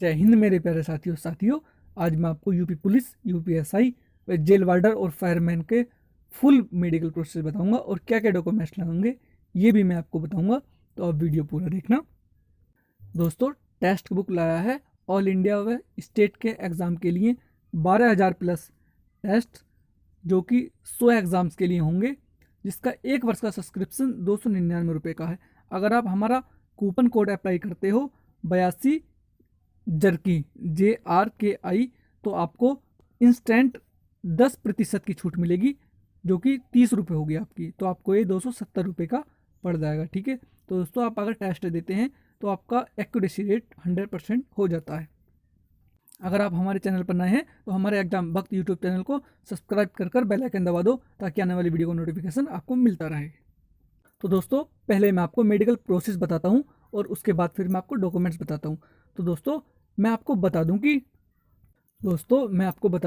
जय हिंद मेरे प्यारे साथियों। आज मैं आपको UP police, UPSI, jail warder और फायरमैन के फुल मेडिकल प्रोसेस बताऊंगा और क्या क्या डॉक्यूमेंट्स लगेंगे ये भी मैं आपको बताऊंगा। तो आप वीडियो पूरा देखना। दोस्तों, टेक्स्ट बुक लाया है ऑल इंडिया व स्टेट के एग्ज़ाम के लिए 12,000 प्लस टेस्ट, जो कि 100 एग्ज़ाम्स के लिए होंगे, जिसका 1 वर्ष का सब्सक्रिप्शन 299 रुपये का है। अगर आप हमारा कूपन कोड अप्लाई करते हो 82 जर्की JRKI, तो आपको इंस्टेंट 10% की छूट मिलेगी, जो कि 30 रुपये होगी आपकी। तो आपको ये 270 रुपये का पड़ जाएगा। ठीक है, तो दोस्तों आप अगर टेस्ट देते हैं तो आपका एक्यूरेसी रेट 100% हो जाता है। अगर आप हमारे चैनल पर नए हैं तो हमारे एग्जाम वक्त यूट्यूब चैनल को सब्सक्राइब कर बेल आइकन दबा दो, ताकि आने वाली वीडियो का नोटिफिकेशन आपको मिलता रहे। तो दोस्तों, पहले मैं आपको मेडिकल प्रोसेस बताता हूँ और उसके बाद फिर मैं आपको डॉक्यूमेंट्स बताता हूँ। तो दोस्तों मैं आपको बता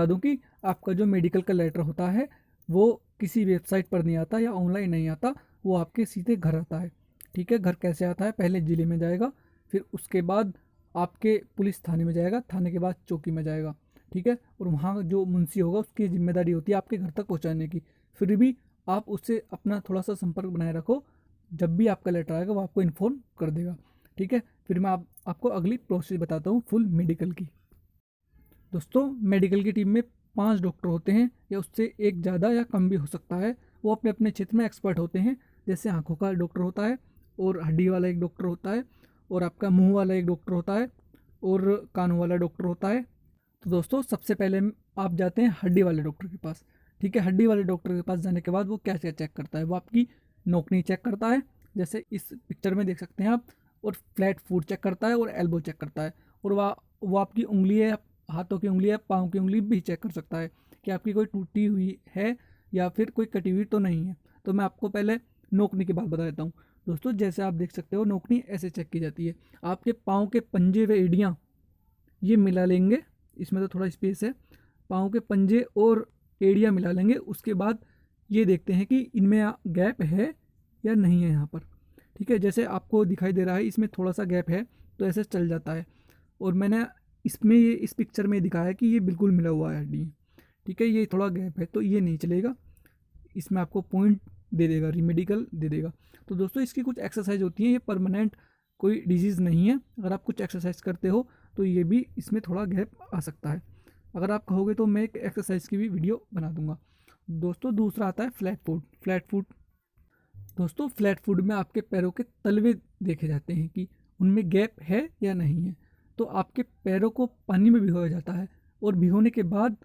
दूं कि आपका जो मेडिकल का लेटर होता है वो किसी वेबसाइट पर नहीं आता या ऑनलाइन नहीं आता, वो आपके सीधे घर आता है। ठीक है, घर कैसे आता है? पहले ज़िले में जाएगा, फिर उसके बाद आपके पुलिस थाने में जाएगा, थाने के बाद चौकी में जाएगा। ठीक है, और वहाँ जो मुंशी होगा उसकी जिम्मेदारी होती है आपके घर तक पहुँचाने की। फिर भी आप उससे अपना थोड़ा सा संपर्क बनाए रखो, जब भी आपका लेटर आएगा वो आपको इन्फॉर्म कर देगा। ठीक है, फिर मैं आपको अगली प्रोसेस बताता हूँ फुल मेडिकल की। दोस्तों, मेडिकल की टीम में 5 डॉक्टर होते हैं, या उससे एक ज़्यादा या कम भी हो सकता है। वो अपने अपने क्षेत्र में एक्सपर्ट होते हैं। जैसे आँखों का डॉक्टर होता है, और हड्डी वाला एक डॉक्टर होता है, और आपका मुंह वाला एक डॉक्टर होता है, और कानों वाला डॉक्टर होता है। तो दोस्तों सबसे पहले आप जाते हैं हड्डी वाले डॉक्टर के पास। ठीक है, हड्डी वाले डॉक्टर के पास जाने के बाद वो क्या क्या चेक करता है? वो आपकी नोकनी चेक करता है, जैसे इस पिक्चर में देख सकते हैं आप, और फ्लैट फुट चेक करता है, और एल्बो चेक करता है, और वो आपकी उंगली है, हाथों की उंगली है, पाँव की उंगली भी चेक कर सकता है कि आपकी कोई टूटी हुई है या फिर कोई कटी हुई तो नहीं है। तो मैं आपको पहले नोकनी की बात बता देता हूँ। दोस्तों जैसे आप देख सकते हो, नोकनी ऐसे चेक की जाती है। आपके पाँव के पंजे व एड़ियाँ ये मिला लेंगे, इसमें तो थोड़ा स्पेस है। पाँव के पंजे और एड़ियाँ मिला लेंगे, उसके बाद ये देखते हैं कि इनमें गैप है या नहीं है यहाँ पर। ठीक है, जैसे आपको दिखाई दे रहा है इसमें थोड़ा सा गैप है, तो ऐसे चल जाता है। और मैंने इसमें ये इस पिक्चर में दिखाया है कि ये बिल्कुल मिला हुआ है हड्डी। ठीक है, ये थोड़ा गैप है तो ये नहीं चलेगा, इसमें आपको पॉइंट दे देगा, रिमेडिकल दे देगा। तो दोस्तों इसकी कुछ एक्सरसाइज होती है, ये परमानेंट कोई डिजीज़ नहीं है। अगर आप कुछ एक्सरसाइज करते हो तो ये भी इसमें थोड़ा गैप आ सकता है। अगर आप कहोगे तो मैं एक एक्सरसाइज की भी वीडियो बना दूंगा। दोस्तों दूसरा आता है फ्लैट फुट। दोस्तों फ्लैट फुट में आपके पैरों के तलवे देखे जाते हैं कि उनमें गैप है या नहीं है। तो आपके पैरों को पानी में भिगोया जाता है, और भिगोने के बाद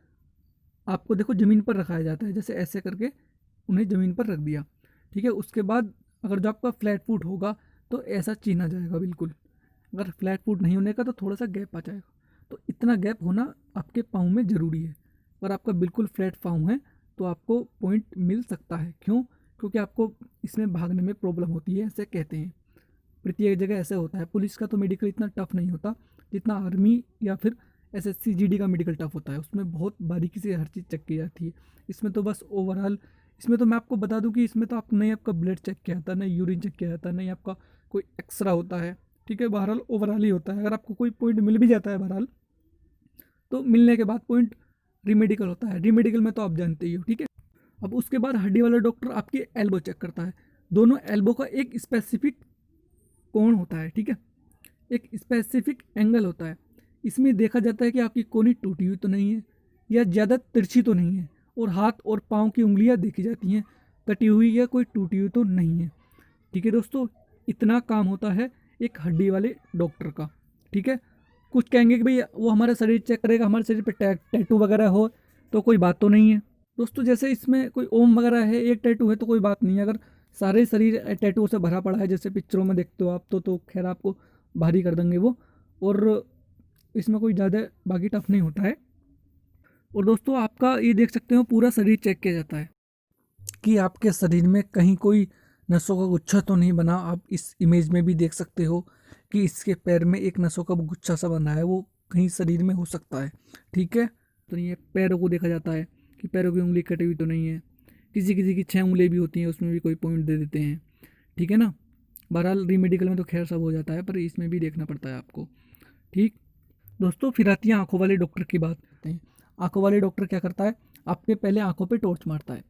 आपको देखो ज़मीन पर रखाया जाता है, जैसे ऐसे करके उन्हें ज़मीन पर रख दिया। ठीक है, उसके बाद अगर जो आपका फ्लैट फुट होगा तो ऐसा चीना जाएगा बिल्कुल। अगर फ्लैट फुट नहीं होने का तो थोड़ा सा गैप आ जाएगा। तो इतना गैप होना आपके पाँव में ज़रूरी है। अगर आपका बिल्कुल फ्लैट पाँव है तो आपको पॉइंट मिल सकता है। क्यों? क्योंकि आपको इसमें भागने में प्रॉब्लम होती है, ऐसे कहते हैं। प्रत्येक जगह ऐसे होता है। पुलिस का तो मेडिकल इतना टफ नहीं होता जितना आर्मी या फिर SSC GD का मेडिकल टफ होता है। उसमें बहुत बारीकी से हर चीज़ चेक की जाती है। इसमें तो बस ओवरऑल, इसमें तो मैं आपको बता दूं कि इसमें तो आप नहीं आपका ब्लड चेक किया जाता, नहीं यूरिन चेक किया जाता, नहीं आपका कोई एक्सरा होता है। ठीक है, बहरहाल ओवरऑल ही होता है। अगर आपको कोई पॉइंट मिल भी जाता है बहरहाल, तो मिलने के बाद पॉइंट रीमेडिकल होता है। रीमेडिकल में तो आप जानते ही हो। ठीक है, अब उसके बाद हड्डी वाला डॉक्टर आपकी एल्बो चेक करता है। दोनों एल्बो का एक स्पेसिफिक कोण होता है। ठीक है, एक स्पेसिफिक एंगल होता है। इसमें देखा जाता है कि आपकी कोहनी टूटी हुई तो नहीं है, या ज़्यादा तिरछी तो नहीं है, और हाथ और पाँव की उंगलियां देखी जाती हैं, कटी हुई या कोई टूटी हुई तो नहीं है। ठीक है दोस्तों, इतना काम होता है एक हड्डी वाले डॉक्टर का। ठीक है, कुछ कहेंगे कि भाई वो हमारा शरीर चेक करेगा, हमारे शरीर पे टैटू वगैरह हो तो कोई बात तो नहीं है। दोस्तों जैसे इसमें कोई ओम वगैरह है, एक टैटू है तो कोई बात नहीं है। अगर सारे शरीर टैटू से भरा पड़ा है जैसे पिक्चरों में देखते हो आप, तो खैर आपको भारी कर देंगे वो, और इसमें कोई ज़्यादा बाकी टफ नहीं होता है। और दोस्तों आपका ये देख सकते हो पूरा शरीर चेक किया जाता है कि आपके शरीर में कहीं कोई नसों का गुच्छा तो नहीं बना। आप इस इमेज में भी देख सकते हो कि इसके पैर में एक नसों का गुच्छा सा बना है, वो कहीं शरीर में हो सकता है। ठीक है, तो ये पैरों को देखा जाता है कि पैरों की उंगली कटी हुई तो नहीं है। किसी किसी की 6 उंगली भी होती हैं, उसमें भी कोई पॉइंट दे देते हैं। ठीक है ना, बहरहाल रीमेडिकल में तो खैर सब हो जाता है, पर इसमें भी देखना पड़ता है आपको। ठीक, दोस्तों फिर आती है आंखों वाले डॉक्टर की बात करते हैं। आंखों वाले डॉक्टर क्या करता है, आपके पहले आंखों पे टॉर्च मारता है।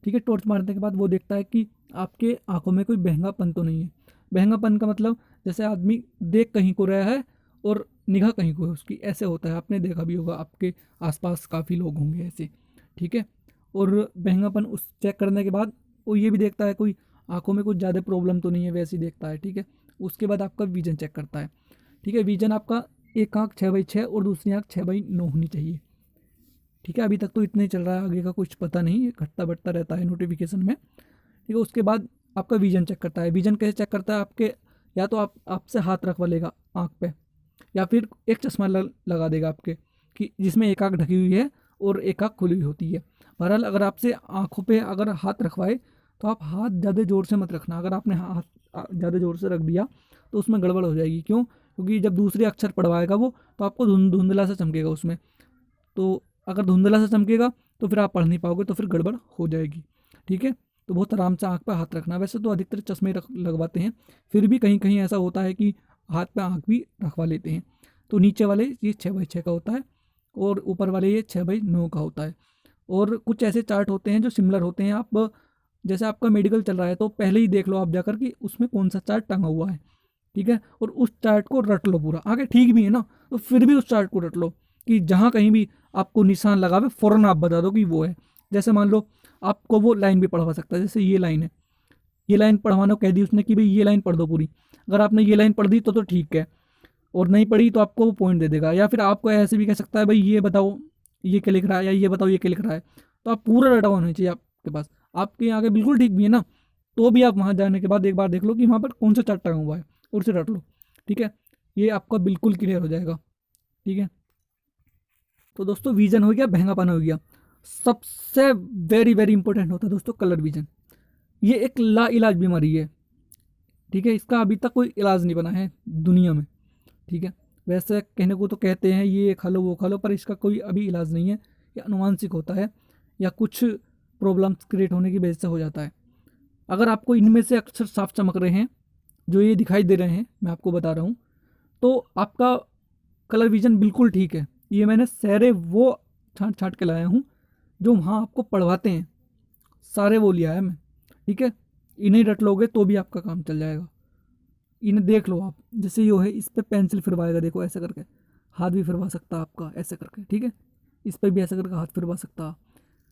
ठीक है, टॉर्च मारने के बाद वो देखता है कि आपके आंखों में कोई बहंगापन तो नहीं है। बहंगापन का मतलब जैसे आदमी देख कहीं को रहा है और निगाह कहीं को है उसकी, ऐसे होता है। आपने देखा भी होगा, आपके आसपास काफ़ी लोग होंगे ऐसे। ठीक है, और बहंगापन उस चेक करने के बाद वो ये भी देखता है कोई आंखों में कुछ ज़्यादा प्रॉब्लम तो नहीं है, वैसे ही देखता है। ठीक है, उसके बाद आपका विजन चेक करता है। ठीक है, विजन आपका एक आँख 6/6 और दूसरी आँख 6/9 होनी चाहिए। ठीक है, अभी तक तो इतना ही चल रहा है, आगे का कुछ पता नहीं, ये घटता बढ़ता रहता है नोटिफिकेशन में। ठीक है, उसके बाद आपका विजन चेक करता है। विजन कैसे चेक करता है, आपके या तो आपसे हाथ रखवा लेगा आँख पे, या फिर एक चश्मा लगा देगा आपके, कि जिसमें एक आँख ढकी हुई है और एक आँख खुली हुई होती है। बहरहाल अगर आपसे आँखों पे अगर हाथ रखवाए तो आप हाथ ज़्यादा ज़ोर से मत रखना। अगर आपने हाथ ज़्यादा ज़ोर से रख दिया तो उसमें गड़बड़ हो जाएगी। क्यों? क्योंकि जब दूसरे अक्षर पढ़वाएगा वो, तो आपको धुंधला सा चमकेगा उसमें। तो अगर धुंधला सा चमकेगा तो फिर आप पढ़ नहीं पाओगे, तो फिर गड़बड़ हो जाएगी। ठीक है, तो बहुत आराम से आँख पे हाथ रखना। वैसे तो अधिकतर चश्मे लगवाते हैं, फिर भी कहीं कहीं ऐसा होता है कि हाथ पे आँख भी रखवा लेते हैं। तो नीचे वाले ये 6/6 का होता है और ऊपर वाले ये 6/9 का होता है। और कुछ ऐसे चार्ट होते हैं जो सिमिलर होते हैं। आप जैसे आपका मेडिकल चल रहा है तो पहले ही देख लो आप जाकर कि उसमें कौन सा चार्ट टंगा हुआ है। ठीक है, और उस चार्ट को रट लो पूरा। आगे ठीक भी है ना, तो फिर भी उस चार्ट को रट लो, कि जहाँ कहीं भी आपको निशान लगा हुआ फ़ौरन आप बता दो कि वो है। जैसे मान लो आपको वो लाइन भी पढ़वा सकता है, जैसे ये लाइन है, ये लाइन पढ़वाना कह दी उसने कि भाई ये लाइन पढ़ दो पूरी। अगर आपने ये लाइन पढ़ दी तो ठीक है, और नहीं पढ़ी तो आपको वो पॉइंट दे देगा। या फिर आपको ऐसे भी कह सकता है भाई ये बताओ ये क्या लिख रहा है, या ये बताओ ये क्या लिख रहा है। तो आप पूरा डाटा होना चाहिए आपके पास। आपके आगे बिल्कुल ठीक भी है ना, तो भी आप वहाँ जाने के बाद एक बार देख लो कि वहाँ पर कौन सा चार्ट टंगा हुआ है और उसे रट लो। ठीक है, ये आपका बिल्कुल क्लियर हो जाएगा। ठीक है, तो दोस्तों विजन हो गया, बहंगापन हो गया। सबसे वेरी वेरी इंपॉर्टेंट होता है दोस्तों कलर विजन। ये एक ला इलाज बीमारी है। ठीक है, इसका अभी तक कोई इलाज नहीं बना है दुनिया में। ठीक है, वैसे कहने को तो कहते हैं ये खा लो वो खा लो, पर इसका कोई अभी इलाज नहीं है। ये अनुवांशिक होता है या कुछ प्रॉब्लम्स क्रिएट होने की वजह से हो जाता है। अगर आपको इनमें से अक्षर साफ चमक रहे हैं, जो ये दिखाई दे रहे हैं, मैं आपको बता रहा हूँ, तो आपका कलर विजन बिल्कुल ठीक है। ये मैंने सारे वो छाँट छाँट के लाया हूँ जो वहाँ आपको पढ़वाते हैं, सारे वो लिया है मैं। ठीक है, इन्हें रट लोगे तो भी आपका काम चल जाएगा। इन्हें देख लो आप, जैसे ये है, इस पर पेंसिल फिरवाएगा, देखो ऐसे करके हाथ भी फिरवा सकता आपका ऐसे करके। ठीक है, इस पर भी ऐसे करके हाथ फिरवा सकता।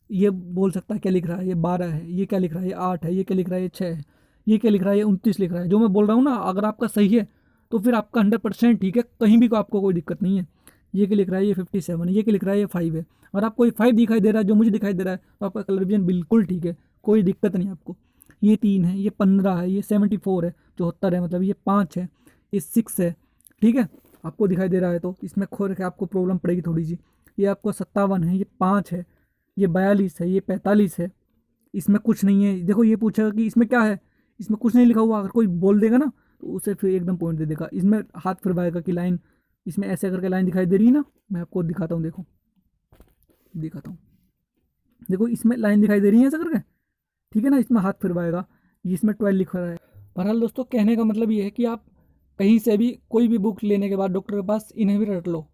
ये बोल सकता है क्या लिख रहा है, ये 12 है, ये क्या लिख रहा है, ये 8 है, ये क्या लिख रहा है, ये 6 है, ये क्या लिख रहा है, ये 29 लिख रहा है। जो मैं बोल रहा हूँ ना, अगर आपका सही है तो फिर आपका 100% ठीक है, कहीं भी को आपको कोई दिक्कत नहीं है। ये क्या लिख रहा है, ये 57 है, ये क्या लिख रहा है, ये 5 है। अगर आपको ये 5 दिखाई दे रहा है जो मुझे दिखाई दे रहा है, तो आपका कलर विजन बिल्कुल ठीक है, कोई दिक्कत नहीं आपको। ये 3 है, ये 15 है, ये 74 है, 74 है, मतलब ये 5 है, ये 6 है। ठीक है, आपको दिखाई दे रहा है तो इसमें खोल के आपको प्रॉब्लम पड़ेगी थोड़ी सी। ये आपको 57 है, ये 5 है, ये 42 है, ये 45 है, इसमें कुछ नहीं है। देखो ये पूछेगा कि इसमें क्या है, इसमें कुछ नहीं लिखा हुआ। अगर कोई बोल देगा ना तो उसे फिर एकदम पॉइंट दे देगा। इसमें हाथ फिरवाएगा कि लाइन, इसमें ऐसे करके लाइन दिखाई दे रही है ना, मैं आपको दिखाता हूँ, देखो दिखाता हूँ, देखो इसमें लाइन दिखाई दे रही है ऐसा करके। ठीक है ना, इसमें हाथ फिरवाएगा, इसमें 12 लिखा रहा है। बहरहाल दोस्तों कहने का मतलब ये है कि आप कहीं से भी कोई भी बुक लेने के बाद डॉक्टर के पास इन्हें भी रट लो।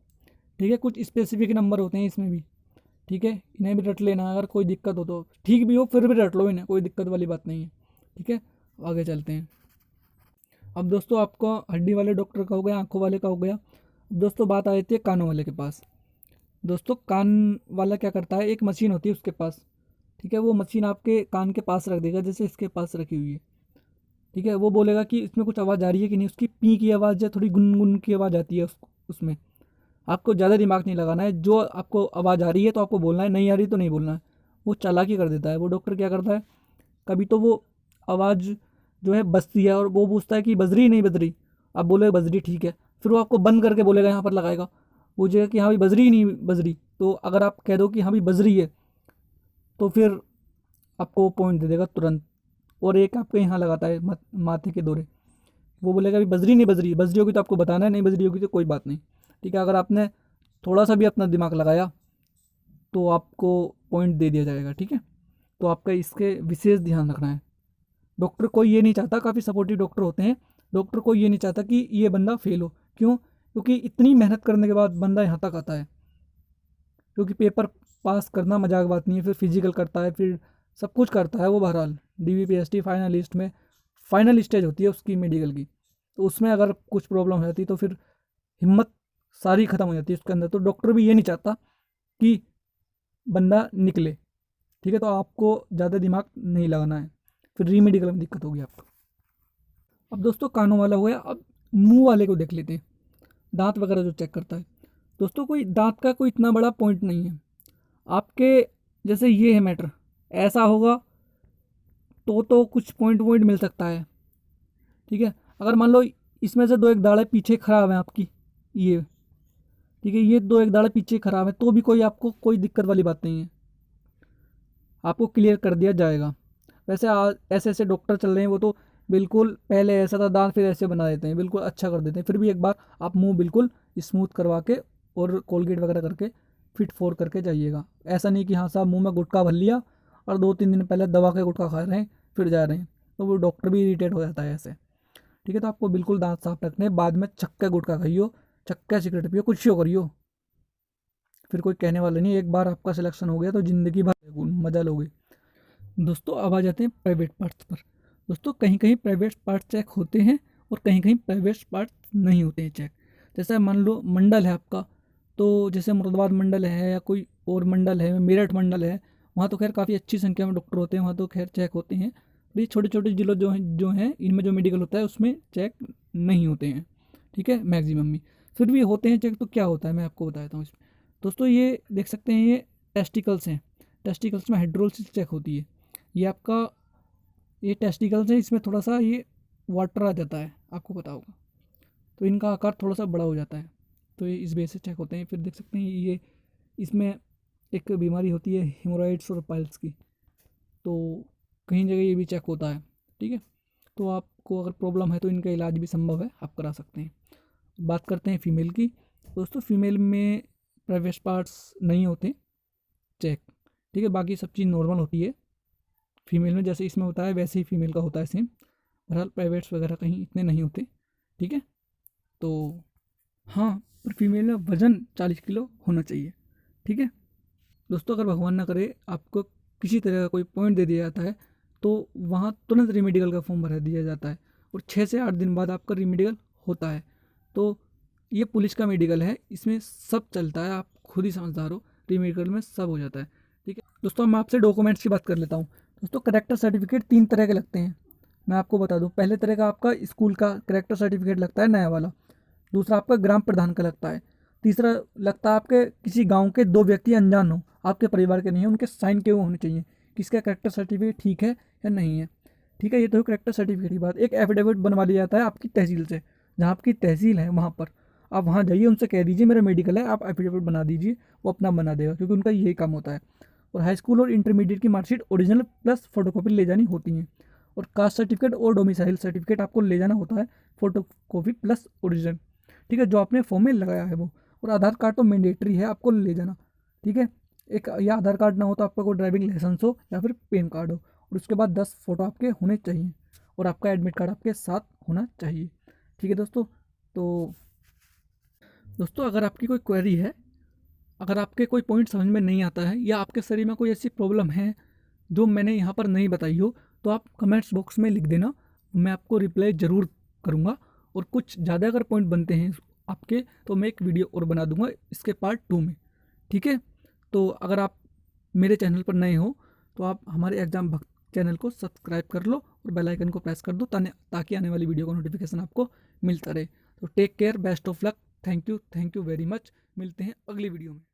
ठीक है, कुछ स्पेसिफिक नंबर होते हैं इसमें भी। ठीक है, इन्हें भी रट लेना, अगर कोई दिक्कत हो तो ठीक भी हो फिर भी रट लो इन्हें, कोई दिक्कत वाली बात नहीं है। ठीक है, आगे चलते हैं। अब दोस्तों आपका हड्डी वाले डॉक्टर का हो गया, आंखों वाले का हो गया। अब दोस्तों बात आ जाती है कानों वाले के पास। दोस्तों कान वाला क्या करता है, एक मशीन होती है उसके पास। ठीक है, वो मशीन आपके कान के पास रख देगा, जैसे इसके पास रखी हुई है। ठीक है, वो बोलेगा कि इसमें कुछ आवाज़ आ रही है कि नहीं। उसकी पी की आवाज़ या थोड़ी गुनगुन की आवाज़ आती है उसमें। आपको ज़्यादा दिमाग नहीं लगाना है, जो आपको आवाज़ आ रही है तो आपको बोलना है, नहीं आ रही तो नहीं बोलना है। वो चालाकी कर देता है वो डॉक्टर। क्या करता है, कभी तो वो आवाज़ जो है बजती है और वो पूछता है कि बज रही नहीं बज रही। आप बोले बज रही, ठीक है, फिर वो आपको बंद करके बोलेगा, यहाँ पर लगाएगा, पूछेगा कि हाँ भाई बज रही नहीं बज रही। तो अगर आप कह दो कि हाँ भाई बज रही है, तो फिर आपको वो पॉइंट दे देगा तुरंत। और एक आपके यहाँ लगाता है माथे के दौरे, वो बोलेगा अभी बज रही नहीं बज रही, बज रही होगी तो आपको बताना है, नहीं बज रही होगी तो कोई बात नहीं। ठीक है, अगर आपने थोड़ा सा भी अपना दिमाग लगाया तो आपको पॉइंट दे दिया जाएगा। ठीक है, तो आपका इसके विशेष ध्यान रखना है। डॉक्टर कोई ये नहीं चाहता, काफ़ी सपोर्टिव डॉक्टर होते हैं, डॉक्टर कोई ये नहीं चाहता कि ये बंदा फेल हो। क्यों? क्योंकि इतनी मेहनत करने के बाद बंदा यहाँ तक आता है, क्योंकि पेपर पास करना मजाक बात नहीं है, फिर फिजिकल करता है, फिर सब कुछ करता है वो। बहरहाल DVPST फाइनलिस्ट में फाइनल स्टेज होती है उसकी मेडिकल की, तो उसमें अगर कुछ प्रॉब्लम हो जाती तो फिर हिम्मत सारी ख़त्म हो जाती है उसके अंदर। तो डॉक्टर भी ये नहीं चाहता कि बंदा निकले, ठीक है। तो आपको ज़्यादा दिमाग नहीं लगाना है, फिर रीमेडिकल में दिक्कत होगी आपको। अब दोस्तों कानों वाला हो गया, अब मुंह वाले को देख लेते हैं, दांत वगैरह जो चेक करता है। दोस्तों कोई दांत का कोई इतना बड़ा पॉइंट नहीं है आपके, जैसे ये है मैटर, ऐसा होगा तो कुछ पॉइंट मिल सकता है, ठीक है। अगर मान लो इसमें से दो एक दाढ़ें पीछे खराब हैं आपकी, ये ठीक है, ये दो एक दाढ़ें पीछे खराब है, तो भी कोई आपको कोई दिक्कत वाली बात नहीं है, आपको क्लियर कर दिया जाएगा। वैसे ऐसे ऐसे डॉक्टर चल रहे हैं, वो तो बिल्कुल पहले ऐसा था दांत फिर ऐसे बना देते हैं, बिल्कुल अच्छा कर देते हैं। फिर भी एक बार आप मुंह बिल्कुल स्मूथ करवा के और कोलगेट वगैरह करके फिट फोर करके जाइएगा। ऐसा नहीं कि हाँ साहब मुंह में गुटखा भर लिया और 2-3 दिन पहले दबा के गुटखा खा रहे हैं फिर जा रहे हैं, तो वो डॉक्टर भी इरीटेट हो जाता है ऐसे, ठीक है। तो आपको बिल्कुल दांत साफ रखने हैं, बाद में चक्का गुटखा खाइयो, चक्का सिगरेट पियो, कुछ हो करियो, फिर कोई कहने वाला नहीं। एक बार आपका सिलेक्शन हो गया तो ज़िंदगी भर मज़ा लोगे। दोस्तों अब आ जाते हैं प्राइवेट पार्ट्स पर। दोस्तों कहीं कहीं प्राइवेट पार्ट चेक होते हैं और कहीं कहीं प्राइवेट पार्ट नहीं होते हैं चेक। जैसे मान लो मंडल है आपका, तो जैसे मुरादाबाद मंडल है या कोई और मंडल है, मेरठ मंडल है, वहाँ तो खैर काफ़ी अच्छी संख्या में डॉक्टर होते हैं, वहाँ तो खैर चेक होते हैं। ये छोटे छोटे जिलों जो हैं इनमें जो मेडिकल होता है उसमें चेक नहीं होते हैं, ठीक है, मैक्सिमम में। फिर भी होते हैं चेक, तो क्या होता है मैं आपको बताता हूँ इसमें। दोस्तों ये देख सकते हैं, ये टेस्टिकल्स हैं, टेस्टिकल्स में हाइड्रोलिसिस चेक होती है। ये आपका ये टेस्टिकल्स है, इसमें थोड़ा सा ये वाटर आ जाता है, आपको पता होगा, तो इनका आकार थोड़ा सा बड़ा हो जाता है, तो ये इस बेस से चेक होते हैं। फिर देख सकते हैं ये इसमें एक बीमारी होती है हेमोरॉइड्स और पाइल्स की, तो कहीं जगह ये भी चेक होता है, ठीक है। तो आपको अगर प्रॉब्लम है तो इनका इलाज भी संभव है, आप करा सकते हैं। बात करते हैं फीमेल की। दोस्तों फीमेल में प्राइवेट पार्ट्स नहीं होते चेक, ठीक है, बाकी सब चीज़ नॉर्मल होती है फीमेल में, जैसे इसमें होता है वैसे ही फीमेल का होता है सेम। बहरहाल प्राइवेट्स वगैरह कहीं इतने नहीं होते, ठीक है। तो हाँ, पर फीमेल में वज़न 40 किलो होना चाहिए, ठीक है। दोस्तों अगर भगवान ना करे आपको किसी तरह का कोई पॉइंट दे दिया जाता है, तो वहाँ तुरंत रीमेडिकल का फॉर्म भरा दिया जाता है और 6 से 8 दिन बाद आपका रीमेडिकल होता है। तो ये पुलिस का मेडिकल है, इसमें सब चलता है, आप खुद ही समझदार हो, रीमेडिकल में सब हो जाता है, ठीक है। दोस्तों मैं आपसे डॉक्यूमेंट्स की बात कर लेता हूँ। दोस्तों करेक्टर सर्टिफिकेट 3 तरह के लगते हैं, मैं आपको बता दूँ। पहले तरह का आपका स्कूल का करेक्टर सर्टिफिकेट लगता है नया वाला, दूसरा आपका ग्राम प्रधान का लगता है, तीसरा लगता है आपके किसी गांव के 2 व्यक्ति अनजान हो, आपके परिवार के नहीं है, उनके साइन के वो होने चाहिए कि इसका करेक्टर सर्टिफिकेट ठीक है या नहीं है, ठीक है। ये तो करेक्टर सर्टिफिकेट की बात। एक एफिडेविट बनवा लिया जाता है आपकी तहसील से, जहाँ आपकी तहसील है वहाँ पर आप वहाँ जाइए, उनसे कह दीजिए मेरा मेडिकल है, आप एफिडेविट बना दीजिए, वो अपना बना देगा, क्योंकि उनका यही काम होता है। और हाई स्कूल और इंटरमीडिएट की मार्कशीट ओरिजिनल प्लस फोटोकॉपी ले जानी होती हैं। और कास्ट सर्टिफिकेट और डोमिसाइल सर्टिफिकेट आपको ले जाना होता है, फोटोकॉपी प्लस ओरिजिनल, ठीक है, जो आपने फॉर्म में लगाया है वो। और आधार कार्ड तो मैंडेटरी है आपको ले जाना, ठीक है। एक या आधार कार्ड ना हो तो आपका कोई ड्राइविंग लाइसेंस हो या फिर पैन कार्ड हो, और उसके बाद 10 फोटो आपके होने चाहिए, और आपका एडमिट कार्ड आपके साथ होना चाहिए, ठीक है दोस्तों। तो दोस्तों अगर आपकी कोई क्वेरी है, अगर आपके कोई पॉइंट समझ में नहीं आता है, या आपके शरीर में कोई ऐसी प्रॉब्लम है जो मैंने यहाँ पर नहीं बताई हो, तो आप कमेंट्स बॉक्स में लिख देना, मैं आपको रिप्लाई ज़रूर करूँगा। और कुछ ज़्यादा अगर पॉइंट बनते हैं आपके, तो मैं एक वीडियो और बना दूंगा इसके पार्ट 2 में, ठीक है। तो अगर आप मेरे चैनल पर नए हो तो आप हमारे एग्जाम भक्त चैनल को सब्सक्राइब कर लो और बेल आइकन को प्रेस कर दो, ताकि आने वाली वीडियो का नोटिफिकेशन आपको मिलता रहे। तो take care, best of luck, thank you very much. मिलते हैं अगली वीडियो में।